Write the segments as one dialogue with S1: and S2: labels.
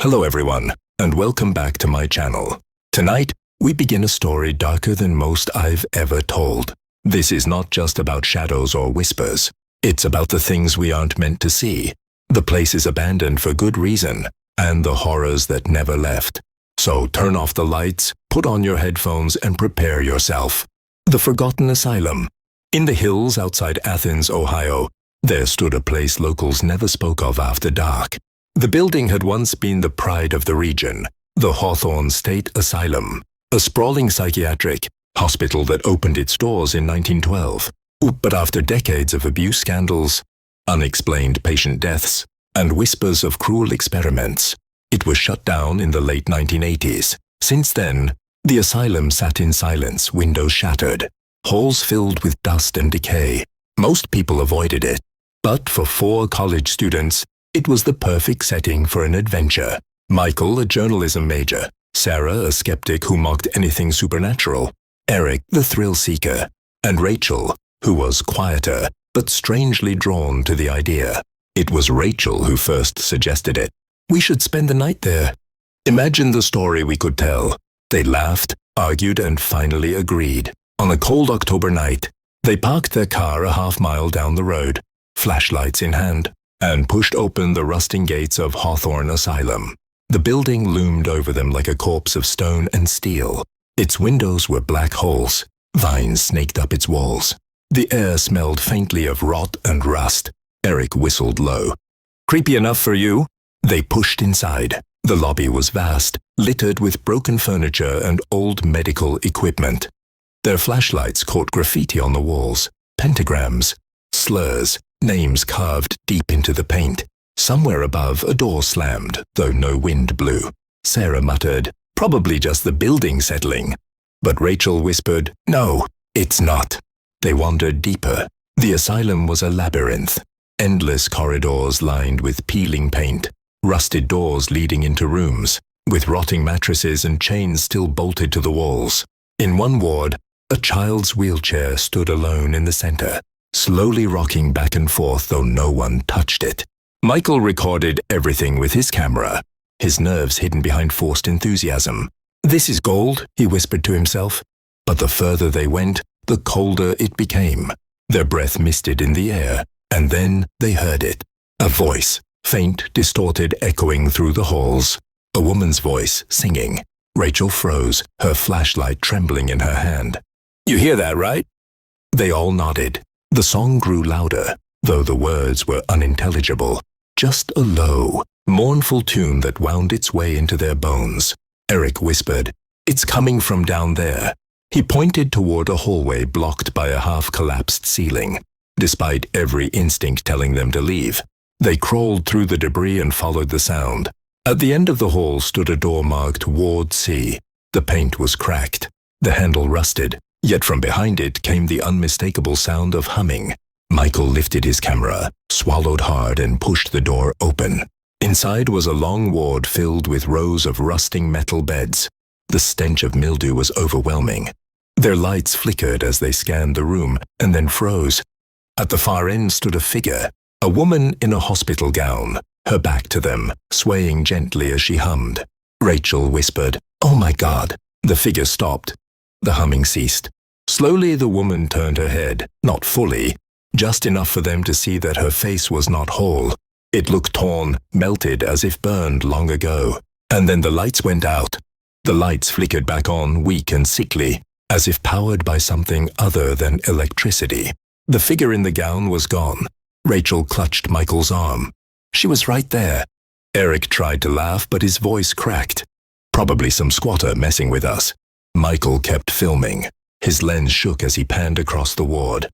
S1: Hello everyone, and welcome back to my channel. Tonight, we begin a story darker than most I've ever told. This is not just about shadows or whispers. It's about the things we aren't meant to see, the places abandoned for good reason, and the horrors that never left. So turn off the lights, put on your headphones, and prepare yourself. The Forgotten Asylum. In the hills outside Athens, Ohio, there stood a place locals never spoke of after dark. The building had once been the pride of the region, the Hawthorne State Asylum, a sprawling psychiatric hospital that opened its doors in 1912. But after decades of abuse scandals, unexplained patient deaths, and whispers of cruel experiments, it was shut down in the late 1980s. Since then, the asylum sat in silence, windows shattered, halls filled with dust and decay. Most people avoided it, but for 4 college students, it was the perfect setting for an adventure. Michael, a journalism major, Sarah, a skeptic who mocked anything supernatural, Eric, the thrill-seeker, and Rachel, who was quieter but strangely drawn to the idea. It was Rachel who first suggested it. We should spend the night there. Imagine the story we could tell. They laughed, argued, and finally agreed. On a cold October night, they parked their car a half-mile down the road, flashlights in hand, and pushed open the rusting gates of Hawthorne Asylum. The building loomed over them like a corpse of stone and steel. Its windows were black holes. Vines snaked up its walls. The air smelled faintly of rot and rust. Eric whistled low. "Creepy enough for you?" They pushed inside. The lobby was vast, littered with broken furniture and old medical equipment. Their flashlights caught graffiti on the walls, pentagrams, slurs, names carved deep into the paint. Somewhere above, a door slammed, though no wind blew. Sarah muttered, "Probably just the building settling." But Rachel whispered, "No, it's not." They wandered deeper. The asylum was a labyrinth. Endless corridors lined with peeling paint, rusted doors leading into rooms, with rotting mattresses and chains still bolted to the walls. In one ward, a child's wheelchair stood alone in the center, slowly rocking back and forth though no one touched it. Michael recorded everything with his camera, his nerves hidden behind forced enthusiasm. "This is gold," he whispered to himself. But the further they went, the colder it became. Their breath misted in the air, and then they heard it. A voice, faint, distorted, echoing through the halls. A woman's voice, singing. Rachel froze, her flashlight trembling in her hand. "You hear that, right?" They all nodded. The song grew louder, though the words were unintelligible. Just a low, mournful tune that wound its way into their bones. Eric whispered, "It's coming from down there." He pointed toward a hallway blocked by a half-collapsed ceiling. Despite every instinct telling them to leave, they crawled through the debris and followed the sound. At the end of the hall stood a door marked Ward C. The paint was cracked, the handle rusted, yet from behind it came the unmistakable sound of humming. Michael lifted his camera, swallowed hard, and pushed the door open. Inside was a long ward filled with rows of rusting metal beds. The stench of mildew was overwhelming. Their lights flickered as they scanned the room, and then froze. At the far end stood a figure, a woman in a hospital gown, her back to them, swaying gently as she hummed. Rachel whispered, "Oh my God." The figure stopped. The humming ceased. Slowly the woman turned her head, not fully, just enough for them to see that her face was not whole. It looked torn, melted as if burned long ago. And then the lights went out. The lights flickered back on, weak and sickly, as if powered by something other than electricity. The figure in the gown was gone. Rachel clutched Michael's arm. She was right there. Eric tried to laugh, but his voice cracked. "Probably some squatter messing with us." Michael kept filming. His lens shook as he panned across the ward.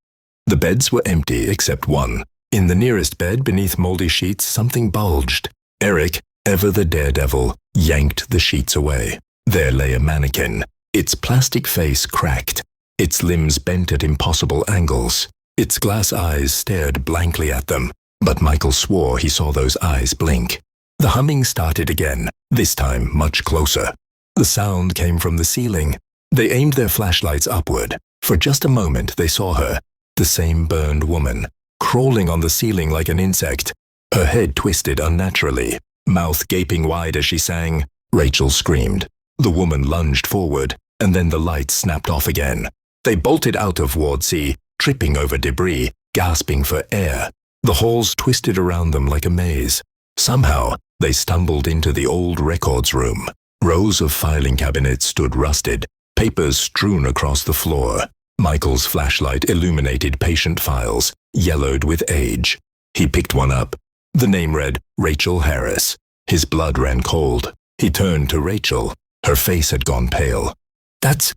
S1: The beds were empty except one. In the nearest bed, beneath moldy sheets, something bulged. Eric, ever the daredevil, yanked the sheets away. There lay a mannequin, its plastic face cracked, its limbs bent at impossible angles. Its glass eyes stared blankly at them, but Michael swore he saw those eyes blink. The humming started again, this time much closer. The sound came from the ceiling. They aimed their flashlights upward. For just a moment they saw her, the same burned woman, crawling on the ceiling like an insect, her head twisted unnaturally. mouth gaping wide as she sang. Rachel screamed. The woman lunged forward, and then the lights snapped off again. They bolted out of Ward C, tripping over debris, gasping for air. The halls twisted around them like a maze. Somehow, they stumbled into the old records room. Rows of filing cabinets stood rusted, papers strewn across the floor. Michael's flashlight illuminated patient files, yellowed with age. He picked one up. The name read Rachel Harris. His blood ran cold. He turned to Rachel. Her face had gone pale. That's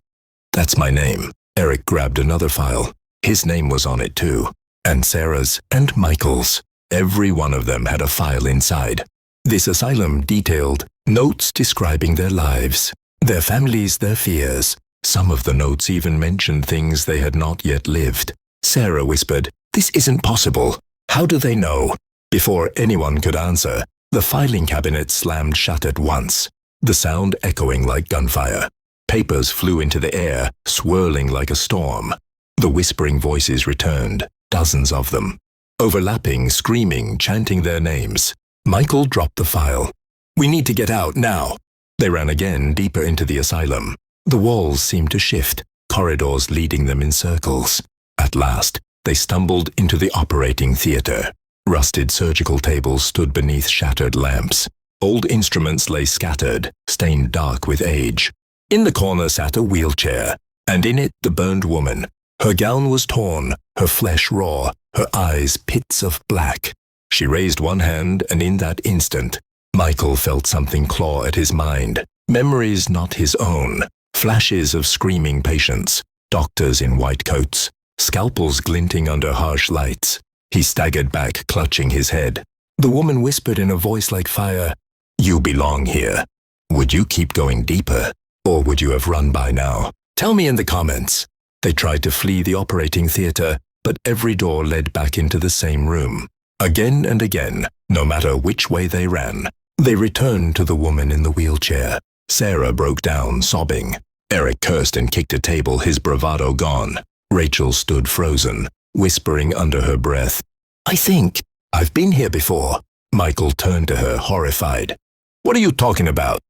S1: my name. Eric grabbed another file. His name was on it too. And Sarah's and Michael's. Every one of them had a file inside. This asylum detailed notes describing their lives, their families, their fears. Some of the notes even mentioned things they had not yet lived. Sarah whispered, "This isn't possible. How do they know?" Before anyone could answer, the filing cabinet slammed shut at once, the sound echoing like gunfire. Papers flew into the air, swirling like a storm. The whispering voices returned, dozens of them, overlapping, screaming, chanting their names. Michael dropped the file. "We need to get out now." They ran again, deeper into the asylum. The walls seemed to shift, corridors leading them in circles. At last, they stumbled into the operating theater. Rusted surgical tables stood beneath shattered lamps. Old instruments lay scattered, stained dark with age. In the corner sat a wheelchair, and in it the burned woman. Her gown was torn, her flesh raw, her eyes pits of black. She raised one hand, and in that instant, Michael felt something claw at his mind. Memories not his own. Flashes of screaming patients, doctors in white coats, scalpels glinting under harsh lights. He staggered back, clutching his head. The woman whispered in a voice like fire, "You belong here. Would you keep going deeper, or would you have run by now? Tell me in the comments." They tried to flee the operating theater, but every door led back into the same room. Again and again, no matter which way they ran, they returned to the woman in the wheelchair. Sarah broke down, sobbing. Eric cursed and kicked a table, his bravado gone. Rachel stood frozen, whispering under her breath, "I think I've been here before." Michael turned to her, horrified. "What are you talking about?"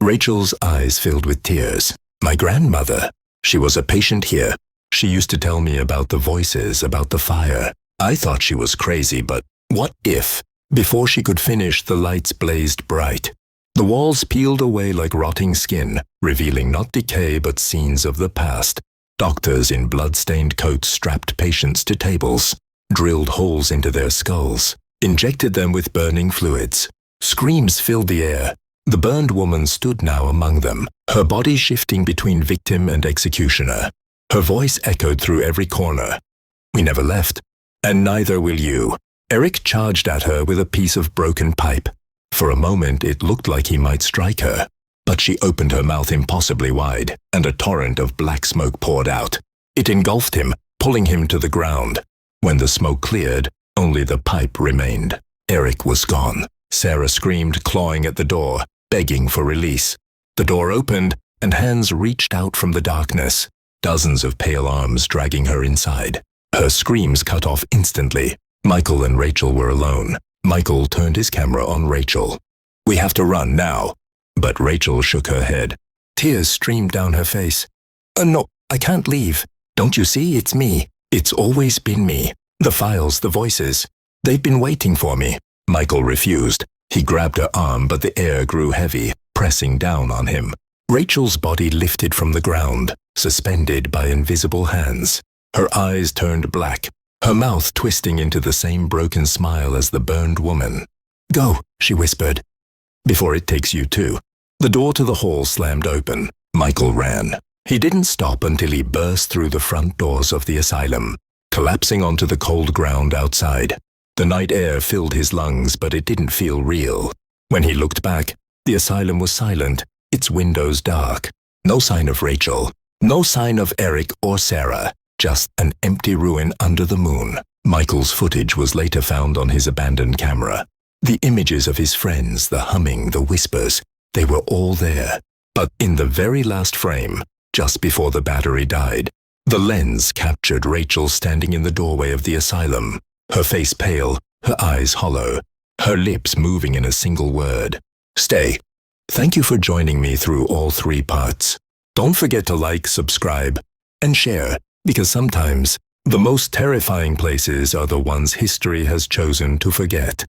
S1: Rachel's eyes filled with tears. "My grandmother. She was a patient here. She used to tell me about the voices, about the fire. I thought she was crazy, but what if?" Before she could finish, the lights blazed bright. The walls peeled away like rotting skin, revealing not decay but scenes of the past. Doctors in blood-stained coats strapped patients to tables, drilled holes into their skulls, injected them with burning fluids. Screams filled the air. The burned woman stood now among them, her body shifting between victim and executioner. Her voice echoed through every corner. "We never left, and neither will you." Eric charged at her with a piece of broken pipe. For a moment, it looked like he might strike her, but she opened her mouth impossibly wide, and a torrent of black smoke poured out. It engulfed him, pulling him to the ground. When the smoke cleared, only the pipe remained. Eric was gone. Sarah screamed, clawing at the door, begging for release. The door opened, and hands reached out from the darkness, dozens of pale arms dragging her inside. Her screams cut off instantly. Michael and Rachel were alone. Michael turned his camera on Rachel. "We have to run now." But Rachel shook her head. Tears streamed down her face. No, I can't leave. Don't you see? It's me. It's always been me. The files, the voices. They've been waiting for me." Michael refused. He grabbed her arm, but the air grew heavy, pressing down on him. Rachel's body lifted from the ground, suspended by invisible hands. Her eyes turned black, her mouth twisting into the same broken smile as the burned woman. "Go," she whispered. "Before it takes you too." The door to the hall slammed open. Michael ran. He didn't stop until he burst through the front doors of the asylum, collapsing onto the cold ground outside. The night air filled his lungs, but it didn't feel real. When he looked back, the asylum was silent, its windows dark. No sign of Rachel, no sign of Eric or Sarah, just an empty ruin under the moon. Michael's footage was later found on his abandoned camera. The images of his friends, the humming, the whispers, they were all there. But in the very last frame, just before the battery died, the lens captured Rachel standing in the doorway of the asylum, her face pale, her eyes hollow. her lips moving in a single word. Stay. Thank you for joining me through all 3 parts. Don't forget to like, subscribe, and share, because sometimes the most terrifying places are the ones history has chosen to forget.